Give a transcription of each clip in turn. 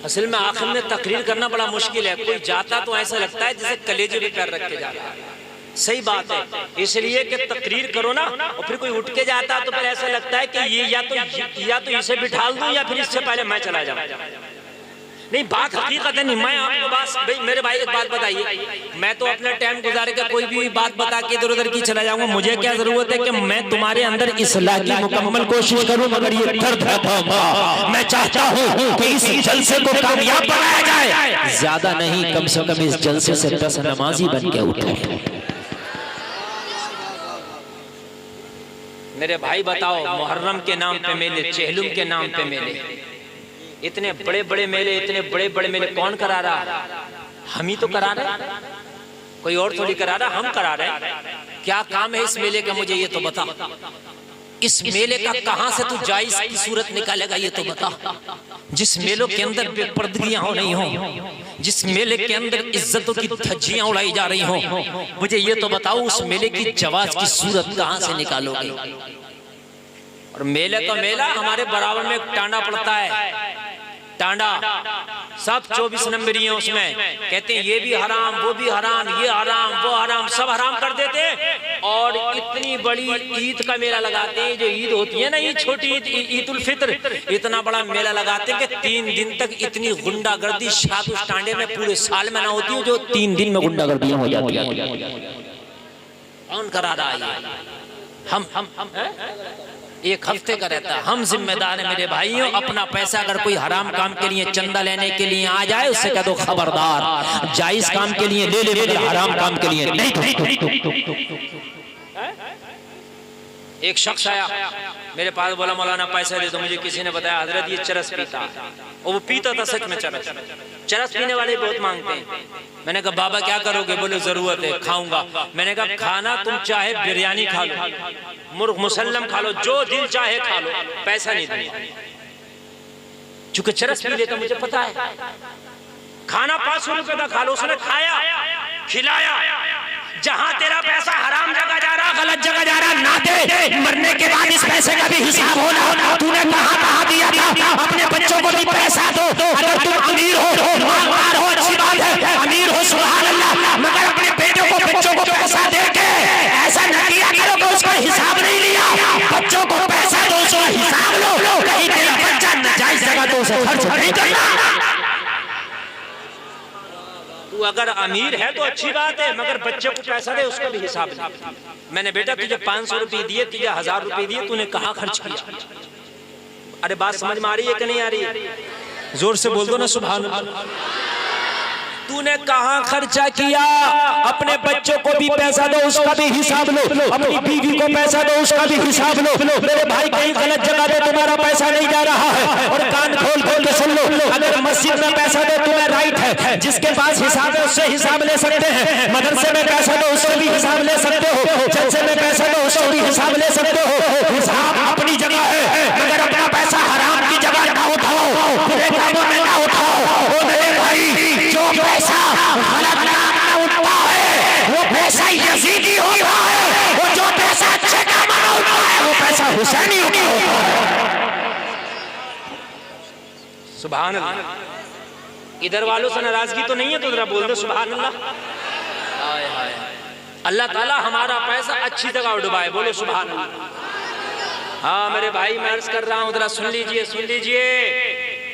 असल में आखिर में तकरीर करना बड़ा मुश्किल है। कोई जाता तो ऐसा लगता है जैसे कलेजे पे पैर रख के जा रहा है। सही बात है, इसलिए कि तकरीर करो ना और फिर कोई उठ के जाता तो फिर ऐसा लगता है कि ये या तो इसे बिठाल दूं या फिर इससे पहले मैं चला जाऊं। नहीं, बात हकीकत है। नहीं, मैं आपको बात मेरे भाई एक बात बताइए, मैं तो अपना टाइम गुजार के कोई भी बात बता के इधर उधर की चला जाऊंगा। मुझे क्या जरूरत है कि मैं तुम्हारे अंदर इस्लाह की मुकम्मल कोशिश करूं, मगर ये दर्द है। मैं चाहता हूं कि इस जलसे को कामयाब बनाया जाए। ज्यादा नहीं, कम से कम इस जलसे से 10 नमाजी बन के उठे। मेरे भाई बताओ, मुहर्रम के नाम पे मेले, चेहलुम के नाम पे मेले, इतने बड़े बड़े मेले, इतने बड़े बड़े मेले कौन करा रहा? हम ही तो करा रहे, कोई और थोड़ी करा रहा, हम करा रहे। क्या काम है इस मेले का, मुझे ये तो बता। इस मेले का कहां से तू जायज की सूरत निकालेगा, ये तो बता। जिस मेलों के अंदर बेपर्दगियां हो नहीं हो, जिस मेले के अंदर इज्जतों की धज्जियां उड़ाई जा रही हो, मुझे ये तो बताओ उस मेले की जवाज की सूरत कहां से निकालोगे? और मेले तो मेला, हमारे बराबर में एक टांडा पड़ता है, टांडा, सब 24 नंबरी है उसमें। कहते हैं ये भी हराम, वो भी हराम, ये हराम, वो हराम, सब हराम कर देते। और इतनी बड़ी ईद का मेला लगाते हैं, जो ईद होती है ना, ये छोटी ईद, ईद उल फित्र, इतना बड़ा मेला लगाते हैं कि 3 दिन तक इतनी गुंडागर्दी शायद उस टांडे में पूरे साल में ना होती है, जो 3 दिन में गुंडागर्दियां हो जाती है। कौन करा रहा है? हम एक हफ्ते का रहता है। हम जिम्मेदार हैं मेरे भाइयों। अपना पैसा अगर कोई हराम काम के लिए, चंदा लेने के लिए आ जाए, उससे कह दो खबरदार, जायज काम के लिए ले ले, हराम काम के लिए नहीं। एक शख्स आया मेरे पास, बोला मौलाना पैसा दे। तो मुझे किसी ने बताया हजरत ये चरस पीता, और वो पीता था सच में चरस। चरस पीने वाले बहुत मांगते हैं। मैंने कहा बाबा क्या करोगे? बोले जरूरत है, खाऊंगा। मैंने कहा खाना तुम चाहे बिरयानी खा लो, मुर्ग मुसल्लम खा लो, जो दिल चाहे खा लो, पैसा नहीं दूंगा। चूंकि चरस पी लेता, मुझे पता है। खाना 500 रुपए का खा लो, उसने खाया, खिलाया। जहां तेरा पैसा हराम जगह जा रहा, गलत जगह जा रहा, ना दे। मरने के बाद इस पैसे का भी हिसाब होना। तूने कहां दिया था? अपने बच्चों को भी पैसा दो। अगर तुम अमीर हो, मालदार हो, अच्छी बात है, अमीर हो, सुभान अल्लाह, मगर अपने बेटों को, बच्चों को पैसा दे के ऐसा न किया करो कि उसका हिसाब नहीं लिया। बच्चों को पैसा दो, उसका हिसाब लो। कहीं तेरा बच्चा नाजायज जगह तो उसे खर्च नहीं करना। तू अगर अमीर है तो अच्छी बात है, मगर बच्चे को पैसा दे, उसका भी हिसाब नहीं। मैंने बेटा तुझे 500 रुपए दिए, तुझे 1000 रुपए दिए, तूने कहाँ खर्च किया? अरे बात समझ में आ रही है कि नहीं आ रही है? जोर से बोल दो ना सुभान अल्लाह। तूने कहाँ खर्चा किया? अपने बच्चों को भी पैसा दो, उसका भी हिसाब लो। अपनी बीवी को पैसा दो, उसका भी हिसाब लो। मेरे भाई कहीं गलत जगह पे तुम्हारा पैसा नहीं जा रहा है। और कान खोल खोल के सुन लो, अगर मस्जिद में पैसा दो तुम्हें राइट है, जिसके पास हिसाब है उससे हिसाब ले सकते हैं। मदरसे में पैसा दो, उससे भी हिसाब ले सकते हो। जलसे में पैसा दो, उससे भी हिसाब ले सकते हो। हिसाब अपनी जगह है, मगर अपना पैसा हराम की जगह ना उठाओ, बुरे कामों में ना उठाओ। मेरे भाई, जो पैसा गलत काम में उठता है वो पैसा यजीदी होता है, और जो पैसा अच्छे काम में उठता है वो पैसा हुसैनी होता है। सुभान अल्लाह। इधर वालों से नाराजगी तो नहीं है? तो जरा बोल दो सुभान अल्लाह। हाय हाय, अल्लाह ताला हमारा पैसा अच्छी जगह उड़वाए, बोलो सुभान अल्लाह। हाँ मेरे भाई, मैं अर्ज कर रहा हूँ, जरा सुन लीजिए, सुन लीजिए।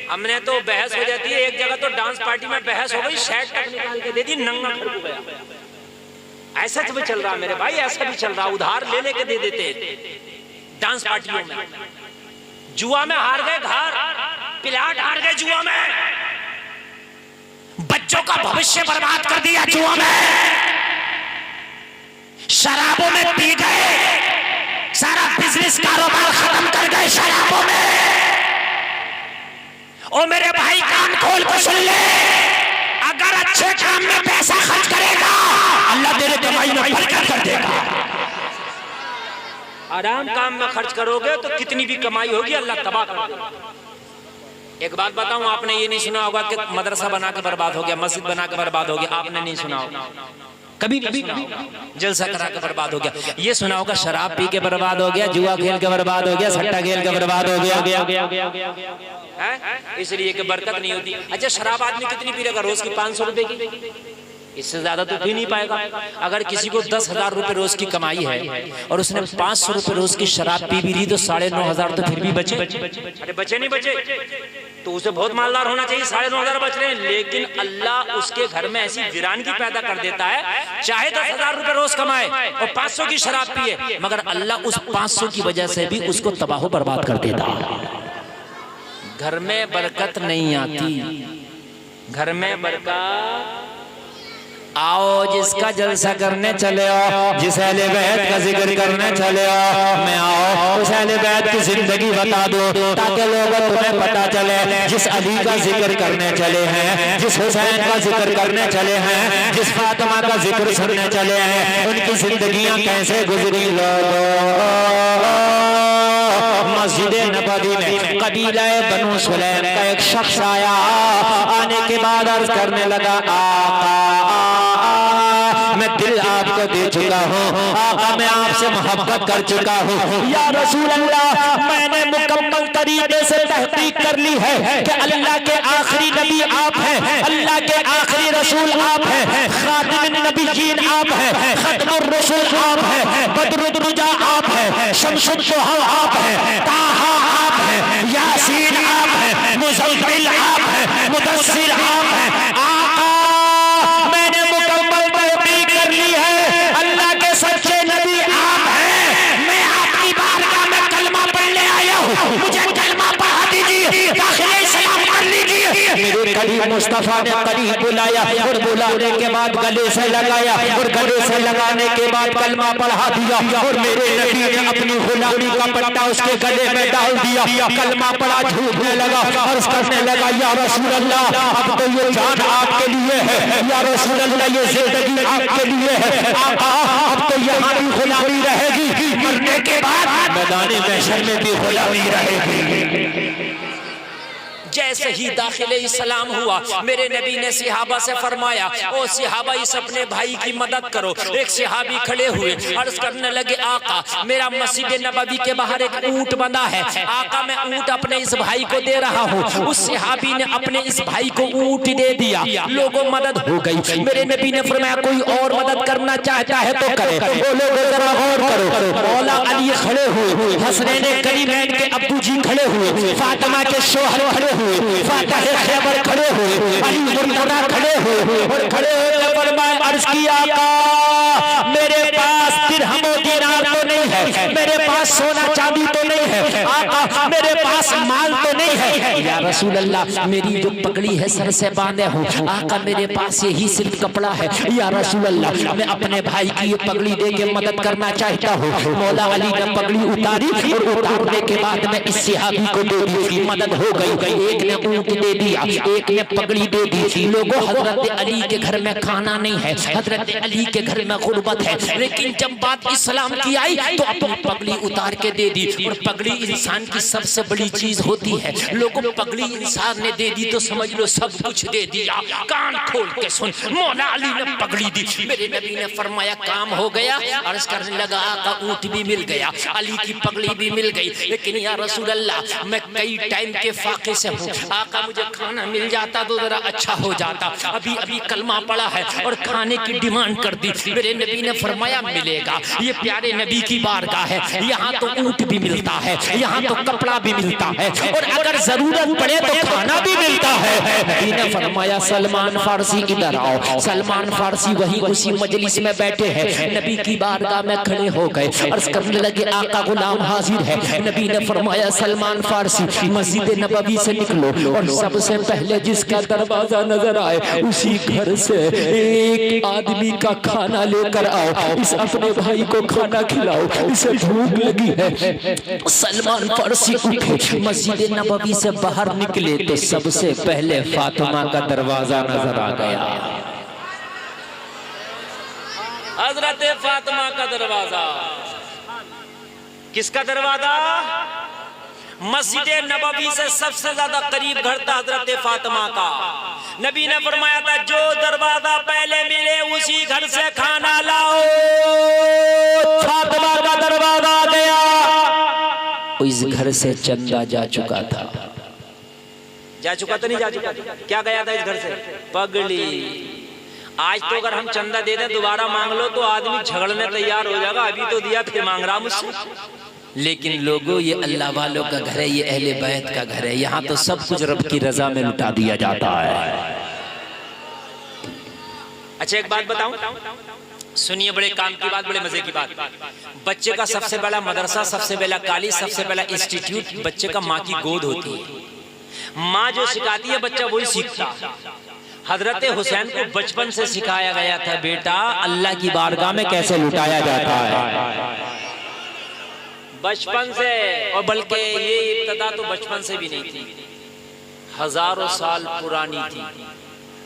हमने तो बहस हो जाती है, एक जगह तो डांस पार्टी में बहस हो गई, शर्ट तक निकाल के दे दी, नंगा खड़ गया। ऐसा भी चल रहा मेरे भाई, ऐसा भी चल रहा। उधार ले लेके दे देते डांस पार्टियों में। जुआ में हार गए, घर पिलाट हार गए जुआ में, बच्चों का भविष्य बर्बाद कर दिया जुआ में, शराबों में पी गए, सारा बिजनेस कारोबार खत्म कर गए शराबों में। ओ मेरे भाई कान खोल कर सुन ले, अगर अच्छे काम में पैसा खर्च करेगा अल्लाह तेरे कमाई में बरकत कर देगा। आराम काम में खर्च करोगे तो कितनी भी कमाई होगी अल्लाह तबाह कर देगा। एक बात बताऊं, आपने ये नहीं सुना होगा कि मदरसा बना के बर्बाद हो गया, मस्जिद बना के बर्बाद हो गया। आपने नहीं सुना होगा, कभी नहीं सुना होगा। जलसा करा के बर्बाद हो गया। ये सुना होगा शराब पी के बर्बाद हो गया, जुआ खेल के बर्बाद हो गया, सट्टा खेल के बर्बाद हो गया। इसलिए कि बरकत नहीं होती। अच्छा शराब आदमी कितनी पी लेगा रोज की? 500 रुपए की, इससे ज्यादा तो पी नहीं पाएगा। अगर किसी को 10,000 रुपए रोज की कमाई है और उसने 500 रुपए रोज की शराब पी भी ली तो 9,500 तो फिर भी बचे। अरे बचे नहीं बचे तो उसे बहुत मालदार होना चाहिए, 9,500 बच रहे हैं। लेकिन अल्लाह उसके घर में ऐसी वीरानगी पैदा कर देता है, चाहे 10,000 रुपए रोज कमाए और 500 की शराब पिए, मगर अल्लाह उस 500 की वजह से भी उसको तबाह बर्बाद कर देता है। घर में बरकत नहीं आती, घर में बरकत। आओ जिसका जलसा करने चले आओ, जिस अहले बैत का जिक्र करने चले आओ, मैं आओ उस अहले बैत की जिंदगी बता दो ताकि लोगों तुम्हें पता चले। जिस अली का जिक्र करने चले हैं, जिस हुसैन का जिक्र करने चले हैं, जिस फातिमा का जिक्र सुनने चले हैं, उनकी जिंदगियां कैसे गुजरी। लोगों मस्जिद नबवी में कबीला बनु सुलैम का एक शख्स आया, आने के बाद अर्ज करने लगा आका मैं दिल आपको दे चुका हूँ, आका मैं आपसे मोहब्बत कर चुका हूँ। या रसूल अल्लाह मैंने मुकम्मल तरीके से तहकीक कर ली है कि अल्लाह के आखिरी नबी आप हैं, अल्लाह के आखिरी रसूल आप हैं, खातिमुन नबिय्यीन आप हैं, खत्मुर रसूल आप हैं, बदरुद्दुजा आप हैं, शम्सुद्दुहा आप हैं, ताहा आप हैं, यासीन आप हैं, मुज़म्मिल आप हैं, मुदस्सिर आप हैं। आका मैंने मुकम्मल तहकीक कर ली है, अल्लाह के सच्चे नबी आप हैं। मैं आपकी बारगाह में कलमा पढ़ने आया हूँ, मुझे कलमा पढ़ा दीजिए, दाखिले इस्लाम कर लीजिए। मेरे करीब मुस्तफा ने करीब बुलाया और बुलाने के बाद गले से लगाया और गले से लगाने के बाद कलमा पढ़ा दिया और मेरे नबी ने अपनी गुलामी का पट्टा उसके गले में डाल दिया। कलमा पढ़ा, झूठने लगा और करने लगा या रसूल अल्लाह अब तो ये जान आपके लिए है, या रसूल अल्लाह ये जिंदगी आपके लिए है, आका अब तो यहाँ भी गुलामी रहेगी, मरने के बाद मैदान महशर में भी गुलामी रहेगी। जैसे ही दाखिले इस्लाम हुआ मेरे नबी ने सिहाबा से फरमाया ओ सिहाबा इस अपने भाई की मदद करो। एक सिहाबी खड़े हुए अर्ज करने लगे आका मेरा मस्जिद नबवी के बाहर एक ऊंट बंधा है, आका मैं ऊंट अपने इस भाई को दे रहा हूँ। उस सिहाबी ने अपने इस भाई को ऊंट दे दिया, लोगों मदद हो गई। मेरे नबी ने फरमाया कोई और मदद करना चाहता है तो करे। वो लोग जरा गौर करो, मौला अली खड़े हुए, हसनैन करीमैन के अब्बू जी खड़े हुए, फातिमा के शोहर खड़े हुए, फातिह खैबर खड़े हुए, अली मुर्तजा खड़े हुए और खड़े होकर फरमाया अर्ज किया मेरे पास दिरहम और दीनार तो नहीं है, मेरे पास सोना चांदी तो नहीं है, आका मेरे पास माल तो नहीं है। या रसूल अल्लाह मेरी जो पगड़ी है सर से बांधे हूँ, आका मेरे पास यही सिर्फ कपड़ा है। या रसूल अल्लाह मैं अपने भाई की ये पगड़ी दे के मदद करना चाहता हूँ। मौला अली ने पगड़ी उतारी और उतारने के बाद में इस सिहाबी को दे दी, मदद हो गई। एक ने ऊंट दे दिया, एक ने पगड़ी दे दी। लोगों हजरत अली के घर में खाना नहीं है, हजरत अली के घर में गुर्बत है, लेकिन जब बात इस्लाम की आई तो अपनी पगड़ी उतार के दे दी। और पगड़ी इंसान की सबसे बड़ी चीज होती है, लोगों पगड़ी इंसान ने दे दी तो समझ लो सब कुछ दे दिया। कान खोल के सुन, मौला अली ने पगड़ी दी, मेरे नबी ने फरमाया काम हो गया। अर्ज करने लगा आका ऊंट भी मिल गया, अली की पगड़ी भी मिल गई, लेकिन या रसूल अल्लाह मैं कई टाइम के फाके से हूँ, आका मुझे खाना मिल जाता तो जरा अच्छा हो जाता। अभी अभी कलमा पड़ा है और खाने की डिमांड कर दी। मेरे नबी ने फरमाया मिलेगा, ये प्यारे नबी की बारगाह है, यहाँ तो ऊंट भी मिलता है, यहाँ तो कपड़ा भी मिलता है और अगर जरूरत पड़े तो खाना भी मिलता है। नबी ने फरमाया सलमान फारसी इधर आओ। सलमान फारसी वही उसी मजलिस में बैठे हैं, नबी की बारगाह में खड़े हो गए, अर्ज करने लगे आका गुलाम हाजिर है। नबी ने फरमाया सलमान फारसी मस्जिद नबवी से निकलो और सबसे पहले जिसका दरवाजा नजर आए उसी घर से एक आदमी का खाना लेकर आओ, इस अपने भाई को खाना खिलाओ, इसे भूख लगी है। सलमान फारसी उठे, मस्जिद नबवी से बाहर निकले तो सबसे पहले फातिमा का दरवाजा नजर आ गया। हजरत फातिमा का दरवाजा, किसका दरवाजा? मस्जिद नबवी से सबसे ज्यादा करीब घर था हजरत फातिमा का। नबी ने फरमाया था जो दरवाजा पहले मिले उसी घर से खाना लाओ। फातिमा का दरवाजा आ गया, इस घर से चंदा जा चुका था। जा चुका तो नहीं जा चुका? क्या गया था इस घर से? पगड़ी। आज तो अगर हम चंदा दे दें दोबारा मांग लो तो आदमी झगड़ने तैयार हो जाएगा, अभी तो दिया फिर मांग रहा मुझसे। लेकिन लोगों ये अल्लाह वालों का घर है, ये अहले बैत का घर है, यहाँ तो सब कुछ रब की रजा में लुटा दिया जाता है। अच्छा एक बात बताऊं, सुनिए, बड़े काम की बात, बड़े मजे की बात। बच्चे का सबसे बड़ा मदरसा, सबसे पहला कॉलेज, सबसे पहला इंस्टीट्यूट बच्चे का माँ की गोद होती है। माँ जो सिखाती है बच्चा वही सीखता। हजरत हुसैन को बचपन से सिखाया गया था, बेटा अल्लाह की बारगाह में कैसे लुटाया जाता है, बचपन से। और बल्कि ये इब्तिदा तो बचपन से भी नहीं थी, हजारों साल पुरानी थी।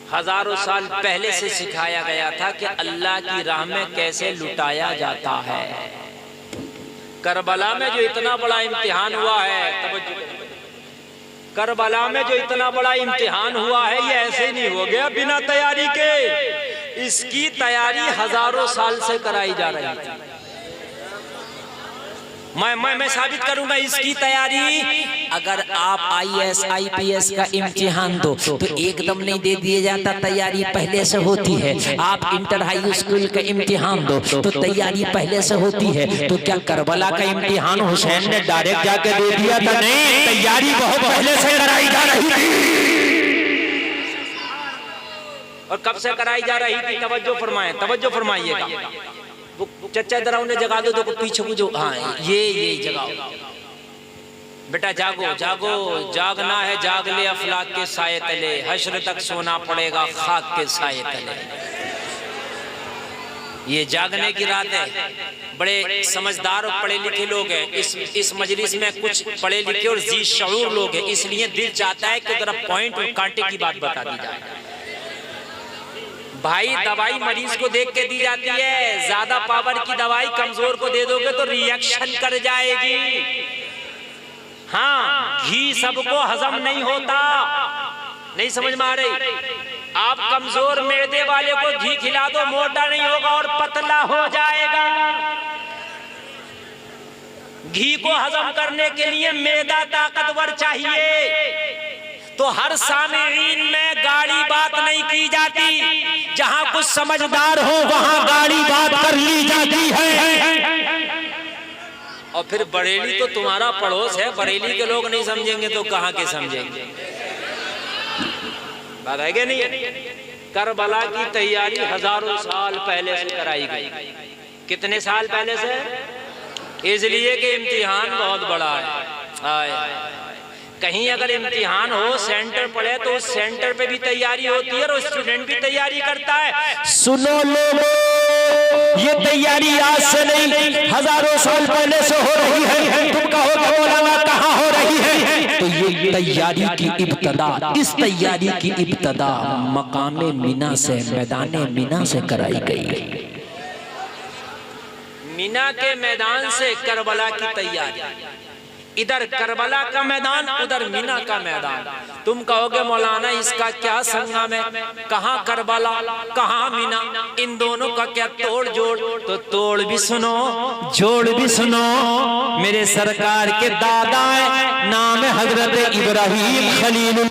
हजारों साल पहले से सिखाया गया था कि अल्लाह की राह में कैसे लुटाया जाता है। करबला में जो इतना बड़ा इम्तिहान हुआ है, करबला में जो इतना बड़ा इम्तिहान हुआ है, ये ऐसे ही नहीं हो गया बिना तैयारी के। इसकी तैयारी हजारों साल से कराई जा रही थी। मैं साबित करूंगा इसकी तैयारी। अगर आप IAS IPS का इम्तिहान दो तो एकदम नहीं दे दिया जाता, तैयारी पहले से होती है। आप इंटर हाई स्कूल का इम्तिहान दो तो तैयारी पहले से होती है। तो क्या करबला का इम्तिहान हुसैन ने डायरेक्ट जाके दे दिया था? नहीं, तैयारी बहुत पहले से कराई जा रही थी। और कब से कराई जा रही थी? तवज्जो फरमाएं, तवज्जो फरमाइएगा। चचा इधर उन्हें जगा दो, देखो पीछे को जो, हाँ ये जगाओ बेटा, जागो जागो, जागना है जाग ले अफलाक के साये तले, हश्र तक सोना पड़ेगा खाक के साये तले। ये जागने की रात है। बड़े समझदार और पढ़े लिखे लोग हैं इस मजलिस में, कुछ पढ़े लिखे और जी शऊर लोग हैं, इसलिए दिल चाहता है कि जरा पॉइंट और कांटे की बात बता दी जाए। भाई दवाई मरीज को देख के दी जाती है, ज्यादा पावर की दवाई कमजोर को दे दोगे तो रिएक्शन कर जाएगी। हाँ, घी सबको हजम नहीं होता, नहीं समझ में आ रही? आप कमजोर मैदे वाले को घी खिला दो, मोटा नहीं होगा और पतला हो जाएगा। घी को हजम करने के लिए मैदा ताकतवर चाहिए। तो हर सामीन में गाड़ी बात नहीं की जाती, जहां कुछ समझदार हो वहां गाड़ी बात कर ली जाती है। और फिर बरेली तो तुम्हारा पड़ोस है, बरेली के लोग नहीं समझेंगे तो कहां के समझेंगे? बात है कि नहीं? करबला की तैयारी हजारों साल पहले से कराई गई। कितने साल पहले से? इसलिए कि इम्तिहान बहुत बड़ा है। कहीं अगर इम्तिहान हो, सेंटर पड़े तो उस सेंटर पे भी तैयारी होती है और स्टूडेंट भी तैयारी करता है। सुनो लोगों, ये तैयारी आज से नहीं हजारों साल पहले से हो रही है। तुम कहोगे मौलाना कहाँ हो रही है? तो ये तैयारी की इब्तिदा, इस तैयारी की इब्तिदा मकामे मिना से, मैदाने मिना से कराई गई। मिना के मैदान से करबला की तैयारी। इधर करबला का मैदान, उधर मिना का मैदान। तुम कहोगे मौलाना इसका क्या संगम है? कहाँ करबला, कहाँ मिना, इन दोनों का क्या तोड़ जोड़? तो तोड़ भी सुनो, जोड़ भी सुनो। मेरे सरकार के दादा है, नाम है हजरत इब्राहिम खलील।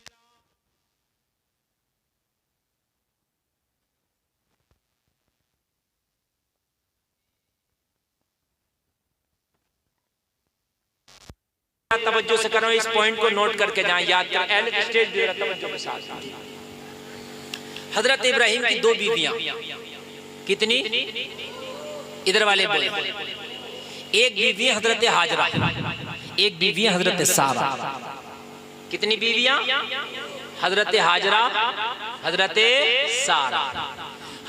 तवज्जो से करो, इस पॉइंट को नोट करके जाएं, याद करें, अहले स्टेज भी तवज्जो के साथ। हजरत इब्राहिम की दो बीवियां, कितनी? इधर वाले बोले। एक बीवी हजरत हाजरा, एक बीवी हजरत सारा। कितनी बीवियां? हजरत हाजरा, हजरत सारा।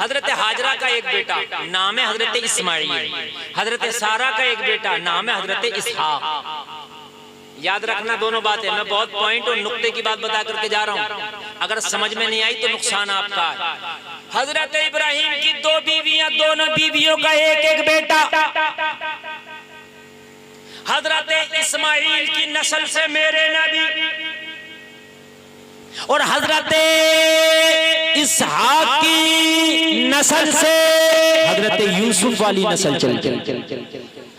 हजरत हाजरा का एक बेटा नाम है हजरत इस्माइल, हजरत सारा का एक बेटा नाम है हजरत इसहाक। याद रखना दोनों बातें, मैं बहुत पॉइंट और नुक्ते की बात बता करके जा रहा हूं, अगर समझ में नहीं आई तो नुकसान आपका है। हजरत इब्राहिम की दो बीवियां, दोनों बीवियों का एक एक बेटा। हजरत इस्माइल की नस्ल से मेरे नबी और हजरत इसहाक की नस्ल से हजरत यूसुफ वाली नस्ल चल।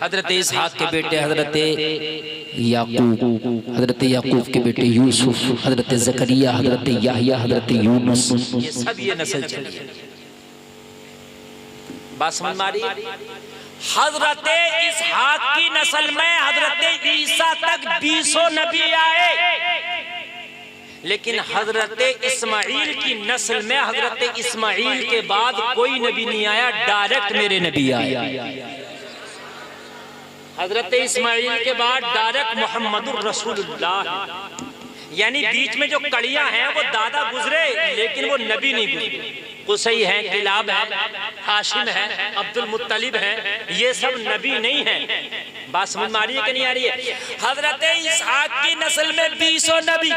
हजरत इसहाक के बेटे हजरत याकूब, हजरत याकूब के बेटे यूसुफ, हजरत जकरिया, हजरत याहया, हजरत यूनुस, ये सब ये नस्ल चली है। बात समझ में आ रही है? हजरत इसहाक की नस्ल में हजरत ईसा तक 20 नबी आए, लेकिन हजरत इस्माइल की नस्ल में हजरत इस्माइल के बाद कोई नबी नहीं आया, डायरेक्ट मेरे नबी आए। हजरत इस्माइल के बाद डायरेक्ट मोहम्मदुर रसूलुल्लाह, यानी बीच में जो कड़ियां हैं वो दादा गुजरे लेकिन वो नबी नहीं गुजरे। कुसई है, किलाब है, हाशिम है, अब्दुल मुत्तलिब है, ये सब नबी नहीं है। बात समझ में आ रही है कि नहीं आ रही है? हजरत इसहाक की नस्ल में 20 नबी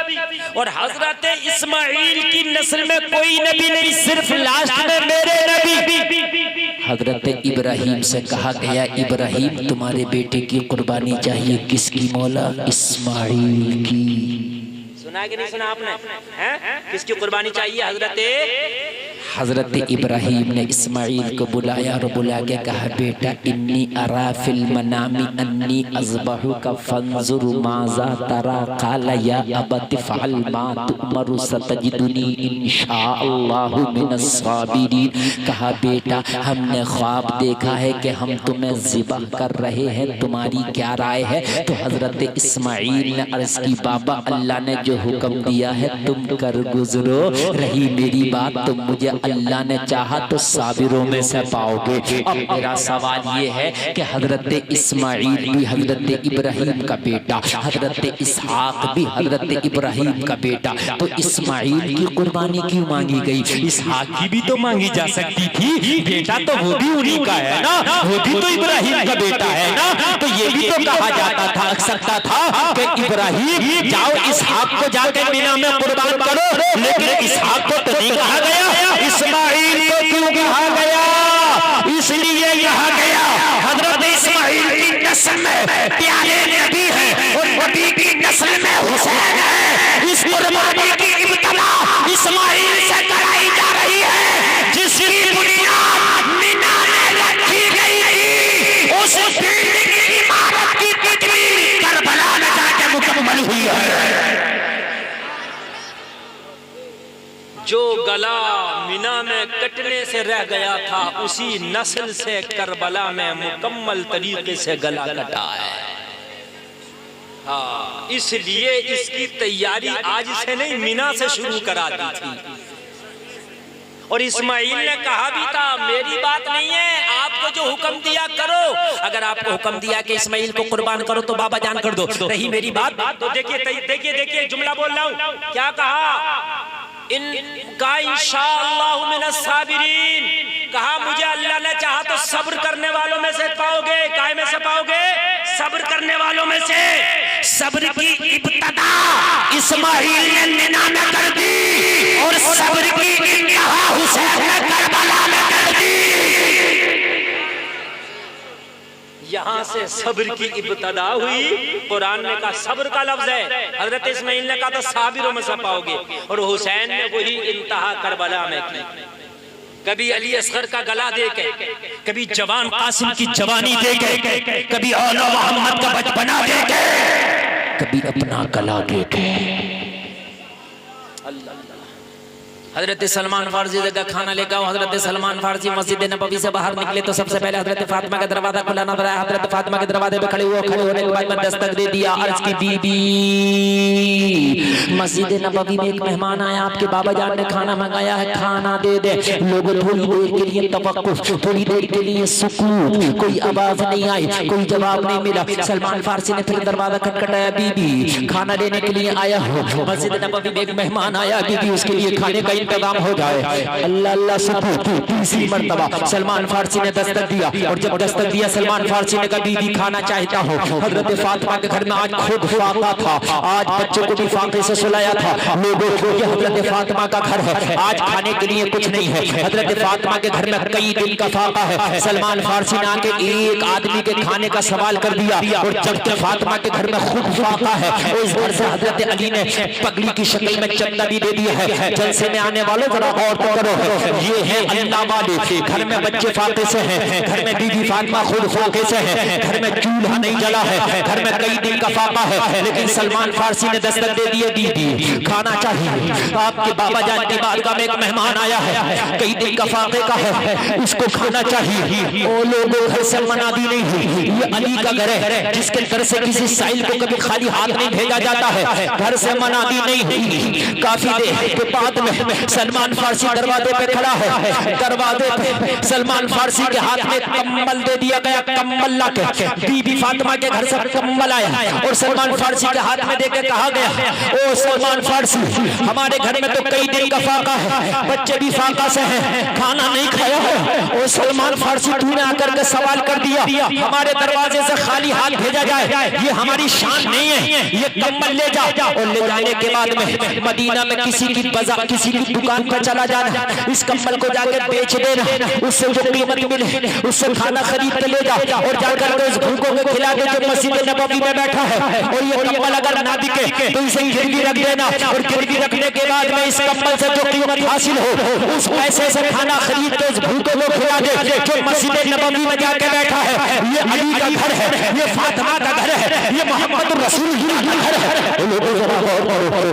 और हजरत इस्माइल की नस्ल में कोई नबी नहीं, सिर्फ लास्ट में मेरे नबी। हजरत इब्राहिम से कहा गया, इब्राहिम तुम्हारे बेटे की कुर्बानी चाहिए, किसकी मौला? इस्माइल की। सुना कि नहीं सुना आपने? किसकी कुर्बानी चाहिए? हजरत इब्राहिम ने इस्माइल को बुलाया और बुला के कहा, बेटा इन्नी अरा फिल मनामी अन्नी अज़बहु का फंजुर माज़ा तरा, क़ाल या अबति फ़अल मा तुअमरु सतजिदुनी इंशाअल्लाहु मिनस साबिरीन। कहा बेटा हमने ख्वाब देखा है कि हम तुम्हें ज़िबह कर रहे हैं, तुम्हारी क्या राय है? तो हजरत इस्माइल ने अर्ज़ की, बाबा अल्लाह ने जो हुक्म दिया है तुम कर गुजरो, रही मेरी बात तो मुझे अल्लाह ने चाहा तो साबिरों में से पाओगे। अब मेरा सवाल ये है कि हजरत इस्माइल भी हजरत इब्राहिम का बेटा, हजरत इसहाक भी हजरत इब्राहिम का बेटा, तो इस्माइल की कुर्बानी क्यों मांगी गई? इसहाक की भी तो मांगी जा सकती थी, बेटा तो वो भी उन्हीं का है ना, वो भी तो इब्राहिम का बेटा है ना। तो ये भी तो कहा जाता था, सकता था कि इब्राहिम जाओ इसहाक को जाकर मीना में कुर्बान करो, लेकिन इसहाक को तो नहीं कहा गया, इस्माइल को क्यों कहा गया? इसलिए कहा गया हजरत इस्माइल की नस्ल में प्यारे नबी है और नबी की नस्ल में हुसैन है। इस कुर्बानी की इब्तिदा इस्माइल से कराई जा रही है, जिसकी बुनियाद मीना में रखी गई थी, उस बिल्डिंग की इमारत की तकमील करबला में जाकर मुकम्मल हुई है। जो गला मीना में कटने से रह गया था, उसी नस्ल से करबला में मुकम्मल तरीके से गला कटा है। हाँ, इसलिए इसकी तैयारी आज से नहीं मीना से शुरू करा दी थी। और इस्माइल ने कहा भी था, मेरी बात नहीं है, आपको जो हुक्म दिया करो। अगर आपको हुक्म दिया कि इस्माइल को कुर्बान करो तो बाबा जान कर दो, रही मेरी बात तो देखिए जुमला बोल रहा हूँ, क्या कहा? इनका इंशाअल्लाहु मिनस साबिरीन, कहा मुझे अल्लाह ने चाहा तो सब्र करने वालों में से पाओगे। काय में से पाओगे? सब्र करने वालों में से। सब्र की इब्तिदा इस्माइल ने मीना में कर दी और सब्र की इंतहा हुसैन ने करबला में कर दी। यहाँ से सब्र की इब्तिदा हुई। कुरान ने कहा सब्र का लफ्ज है, हजरत इस्माइल ने कहा तो साबिरों में से पाओगे, और हुसैन ने वही इंतहा करबला में की। कभी अली असगर का गला दे के, कभी जवान कासिम की जवानी दे के, कभी औला मोहम्मद का बचपना दे के, कभी अपना गला दे के। हजरत सलमान फारसी जगह खाना लेकर आओ। हजरत सलमान फारसी मस्जिद नबवी से बाहर निकले तो सबसे पहले हजरत फातिमा का दरवाजा खुला नजर आया। हजरत फातिमा के दरवाजे पे खड़े होने के बाद में दस्तक दे दिया। अर्ज की बीबी, मस्जिद नबवी में एक मेहमान आया, आपके बाबा जान ने खाना मंगाया है, खाना दे दे। लोगों थोड़ी देर के लिए तवक्कुफ, थोड़ी देर के लिए सुकून, कोई आवाज नहीं आई, कोई जवाब नहीं मिला। सलमान फारसी ने फिर दरवाजा खटखटाया, बीबी खाना लेने के लिए आया हो। मस्जिद नबवी में एक मेहमान आया, बीबी उसके लिए खाने का इंतजाम हो जाए। अल्लाह अल्लाह सुकून। तीसरी मर्तबा सलमान फारसी ने दस्तक दिया, और जब दस्तक दिया सलमान फारसी ने कहा बीबी खाना चाहता हो। हजरत फातिमा के घर में आज खुद फाका था, आज बच्चों को भी फाके से सुलाया था। लोगों को ये हजरत फातिमा का घर है, आज खाने के लिए कुछ नहीं है। हजरत फातिमा के घर में कई दिन का फाका है। सलमान फारसी ने आके एक आदमी के खाने का सवाल कर दिया, और जबकि फातिमा के घर में खुद फाका है, इस घर से हजरत अली ने पगड़ी की शक्ल में चंदा भी दे दिया है। जलसे में आने वालों जरा गौर तो करो, ये है अल्लाह वाले, घर में बच्चे फाके से हैं, घर में बीबी फातिमा खुद फाके से है, घर में चूल्हा नहीं जला है, घर में कई दिन का फाका है, लेकिन सलमान फारसी ने दस्तक दे दिए, दीदी खाना चाहिए। आपके बाबा जान की बारगाह में एक मेहमान आया है, कई दिन का फाके का है, उसको खाना चाहिए। वो लोगों घर से मना दी नहीं हुई, ये अली का घर है जिसके घर से किसी साइल को कभी खाली हाथ नहीं भेजा जाता है, घर से मना दी नहीं हुई। काफी देर के बाद में सलमान फारसी दरवाजे पे खड़ा है, दरवाजे पे सलमान फारसी के हाथ में कम्बल दे दिया गया, कम्बल लाके बीबी फातिमा के घर से कम्बल आया और सलमान फारसी के हाथ में देके कहा गया, ओ सलमान फारसी, हमारे घर में तो कई दिन का फाका है, बच्चे भी फाका से हैं, खाना नहीं खाया है। ओ सलमान फारसी, तूने आकर के सवाल कर दिया हमारे दरवाजे से खाली हाथ भेजा जाए, ये हमारी शान नहीं है, ये कम्बल ले जा। और ले जाने के बाद में मदीना में किसी की बाजार, किसी की दुकान पर चला जाना, इस कम्बल को जाकर बेच देना, उससे जो कीमत मिले उससे खाना खरीद के ले जा और जाकर के उस भूखों को खिला के जो मस्जिद नबवी में बैठा है। और ये कम्बल अगर ना बिके तो इसे गिरवी रख देना, और गिरवी रखने के बाद में इस कम्बल से जो कीमत हासिल हो उस पैसे से खाना खरीद के उस भूखों को खिला दे जो मस्जिद नबवी में जाके बैठा है। ये अली का घर है, ये फातिमा का घर है, ये मोहम्मद रसूलुल्लाह का घर है।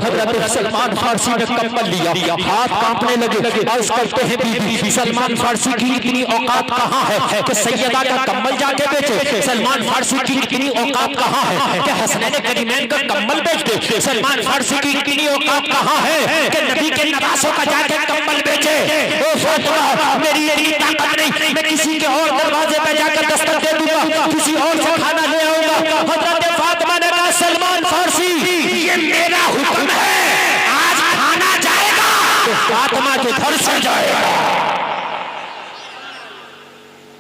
हज़रत सलमान फारसी ने कम्बल लिया, हाथ कांपने लगे, अर्ज़ करते हैं बीबी सलमान फारसी की इतनी औकात कहाँ है कि सैयदा का कम्बल जाके बेचे। सलमान फारसी की इतनी औकात कहाँ है कि हसनैन करीमैन का कम्बल बेच दे। सलमान फारसी की इतनी औकात कहाँ है कि नबी के नवासों का जाके कम्बल बेचे। ओ फातिमा, मेरी इतनी ताकत नहीं, मैं किसी के और दरवाजे पे जाकर दस्तक दे दूंगा, किसी और से खाना ले आऊंगा। हज़रत फातिमा ने कहा, सलमान फारसी, ये मेरा हुक्म है, आज खाना जाएगा तो फातिमा के घर से जाएगा,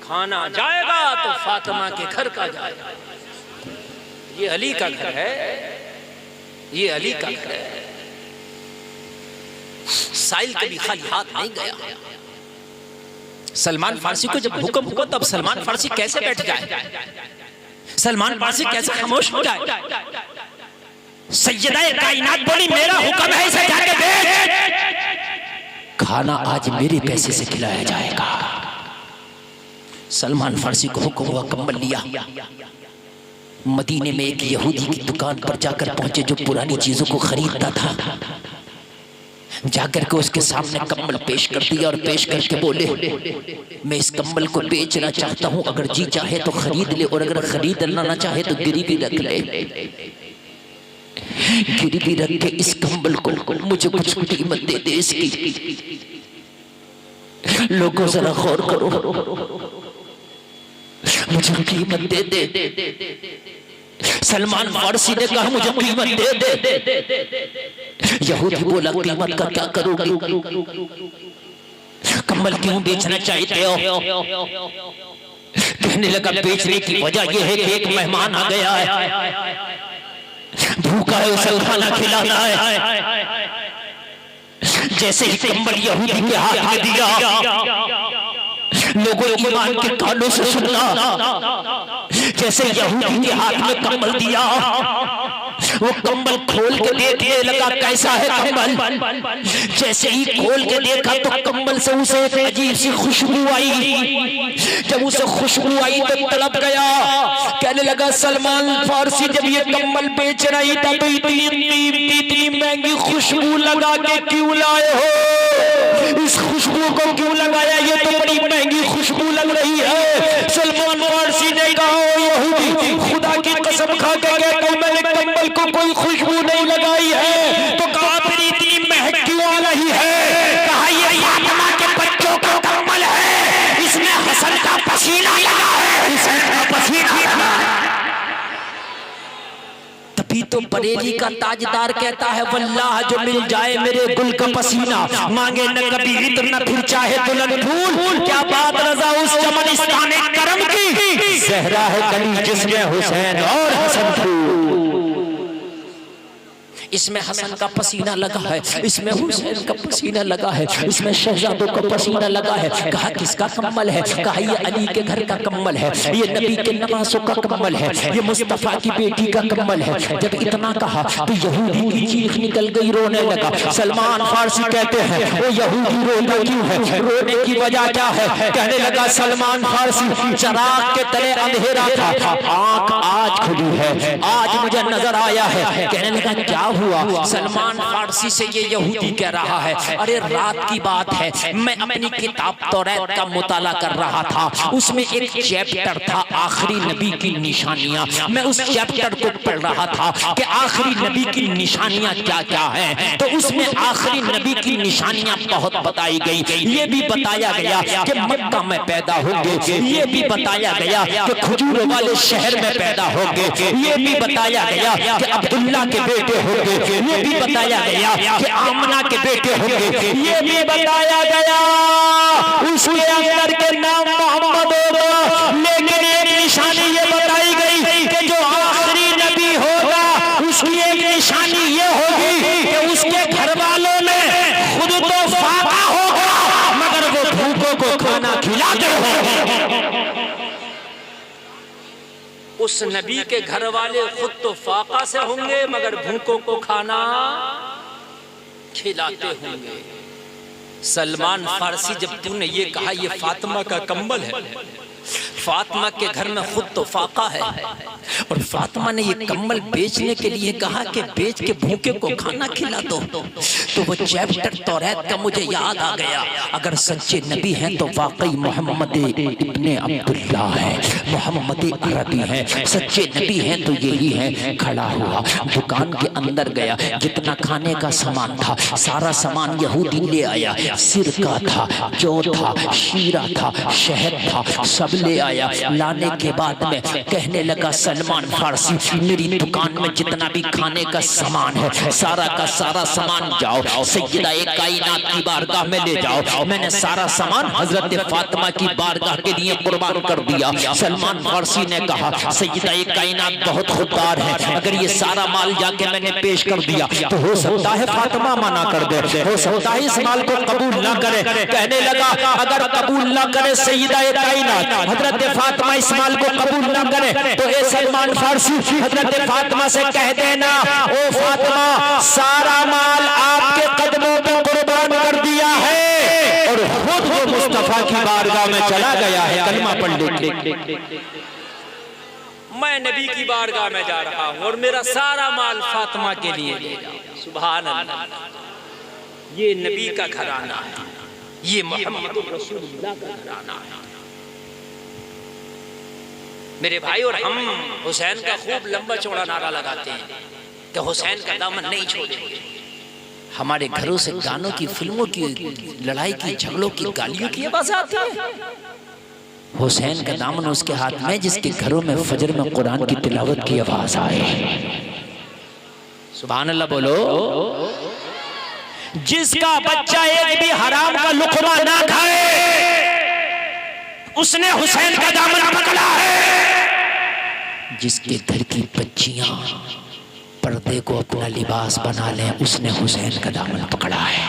खाना जाएगा तो फातिमा के घर का जाएगा। ये अली का घर है, ये अली का घर है। साइल कभी खाली हाथ नहीं गया। सलमान फारसी को जब हुक्म हुआ तब सलमान फारसी कैसे बैठ जाए, सलमान फारसी कैसे खामोश हो जाए। सैयदा कायनात बोली, मेरा हुक्म है, इसे जाके बेच, खाना आज मेरे पैसे से खिलाया जाएगा। सलमान फारसी को हुक्म हुआ, कम्बल लिया, मदीने में एक यहूदी की दुकान पर जाकर पहुंचे जो पुरानी चीजों को खरीदता था। जाकर के उसके सामने कम्बल पेश कर दिया और पेश करके बोले, मैं इस कम्बल को बेचना चाहता हूं, अगर जी चाहे तो खरीद ले और अगर खरीदना ना चाहे तो गिरवी रख ले। गिरवी रख के इस कम्बल को मुझे कुछ कीमत दे दे इसकी। लोगों जरा गौर करो, मुझे कीमत दे दे। सलमान फारसी ने कहा, मुझे कीमत दे दे। यहूदी बोला, कीमत का क्या करोगे, कम्बल क्यों बेचना चाहते हो? कहने लगा, बेचने की वजह यह है कि एक मेहमान आ गया है, भूखा है, उसे खाना खिलाना है। जैसे ही कम्बल यहूदी के हाथ में दिया, लोगों ईमान के कानों से सुना। जैसे यहूदी के हाथ में कम्बल दिया, वो कम्बल खोल के देखने लगा, कैसा है कम्बल। जैसे ही खोल के देखा तो कम्बल से उसे एक अजीब सी खुशबू आई। जब उसे खुशबू आई तो तड़प गया, कहने लगा, सलमान फारसी जब ये कम्बल बेच रही था तो इतनी कीमती, इतनी महंगी खुशबू लगा के क्यों लाए हो? इस खुशबू को क्यों लगाया? ये तो बड़ी महंगी खुशबू लग रही है। सलमान फारसी ने कहा, यहूदी, खुदा की कसम खा के कहता हूं, मैंने कम्बल को कोई खुशबू नहीं लगाई है। तो कहा, फिर इतनी महक क्यों आ रही है? कहा, ये फातिमा के बच्चों का कम्बल है, इसमें हसन का पसीना लगा है, इसमें पसीना लगा है। तभी तो बरेली का ताजदार कहता है, वल्लाह जो मिल जाए मेरे गुल का पसीना, मांगे न कभी इत्र न फिर चाहे दुल्हन फूल। क्या बात रजा उस चमनिस्तान करम की, जहरा है गली जिसमें हुसैन और हसन फूल। इसमें हसन का पसीना लगा है, इसमें हुसैन का पसीना लगा है, इसमें शहजादों का पसीना लगा है। कहा किसका कम्बल है? कहा ये अली के घर का कम्बल है, ये नबी के नवासों का कम्बल है, ये मुस्तफा की बेटी का कम्बल है। जब इतना कहा तो यहूदी की चीख निकल गई, रोने लगा। सलमान फारसी कहते हैं वो यहूदी रोता क्यों है, रोने की वजह क्या है? कहने लगा सलमान फारसी चराग के तले अंधेरा था, आंख आज खुली है, आज मुझे नजर आया है। कहने लगा क्या हुआ? सलमान फारसी से ये यहूदी कह रहा है अरे रात की बात है, मैं अपनी किताब तौरात का मुताला कर रहा था, उसमें एक चैप्टर था आखिरी नबी की निशानियां। मैं उस चैप्टर को पढ़ रहा था कि आखिरी नबी की निशानियां क्या क्या हैं। तो उसमें आखिरी नबी की निशानियां बहुत बताई गई। ये भी बताया गया कि मक्का में पैदा होंगे, ये भी बताया गया कि खजूर वाले शहर में पैदा होंगे, ये भी बताया गया कि अब्दुल्ला के बेटे होंगे, ये भी बताया गया कि आमना के बेटे होंगे, ये भी बताया गया उसके अंदर के नाम मोहम्मद होगा। लेकिन एक निशानी ये बताई गई कि जो आखिरी नबी होगा उसकी एक निशानी ये होगी कि उसके घर वालों में खुद तो फाका होगा मगर वो भूखों को खाना खिलाते हो। उस नबी के घर वाले खुद तो फाका से होंगे मगर भूखों को खाना खिलाते होंगे। सलमान फारसी जब तूने ये कहा ये फातिमा का कंबल है, फातिमा के घर में खुद तो फाका है और फातिमा ने ये कम्बल बेचने के लिए कहा कि बेच के भूखे को खाना खिला दो। तो वो चैप्टर तौरात का मुझे याद आ गया, अगर सच्चे नबी हैं तो वाकई मोहम्मद इब्ने अब्दुल्ला है, मोहम्मद अरबी है, सच्चे नबी हैं तो यही है। खड़ा हुआ दुकान के अंदर गया, जितना खाने का सामान था सारा सामान यहूदी ले आया, सिरका था, जौ था, शीरा था, शहद था, सब ले आया। लाने के बाद में कहने लगा सलमान फारसी मेरी दुकान में जितना भी खाने का सामान है सारा का सारा सामान जाओ सैयदा कायनात की बारगाह में ले जाओ। मैंने सारा सामान हजरत फातिमा की बारगाह के लिए कुर्बान कर दिया। सलमान फारसी ने कहा सैयदा कायनात बहुत खुददार है, अगर ये सारा माल जाके मैंने पेश कर दिया तो हो सकता है फातिमा मना कर दे, हो सकता है इस माल को कबूल ना करे। कहने लगा अगर कबूल ना करे सैयदा कायनात हजरत फातिमा इस माल को कबूल ना करे तो ए सलमान फारसी हजरत फातिमा से कह देना ओ फातिमा सारा माल आपके कदमों पे कुर्बान कर दिया है और खुद वो मुस्तफा की बारगाह में चला गया है कलमा पढ़ ले। मैं नबी की बारगाह में जा रहा हूं और मेरा सारा माल फातिमा के लिए ले जाओ। सुभान अल्लाह, ये नबी का घराना है, ये मोहम्मद रसूलुल्लाह का घराना है मेरे भाई। और हम हुसैन का खूब लंबा चौड़ा नारा लगाते हैं कि हुसैन का दामन नहीं छोड़ेंगे। हमारे घरों से गानों की, फिल्मों की, लड़ाई की, झगड़ों की, गालियों की आवाज आती है। हुसैन का दामन उसके हाथ में जिसके घरों में फजर में कुरान की तिलावत की आवाज आए। सुभान अल्लाह बोलो। जिसका बच्चा एक भी हराम का लुकमा ना खाए उसने हुसैन का दामन पकड़ा है। जिसके घर की बच्चियां पर्दे को अपना लिबास बना लें उसने हुसैन का दामन पकड़ा है।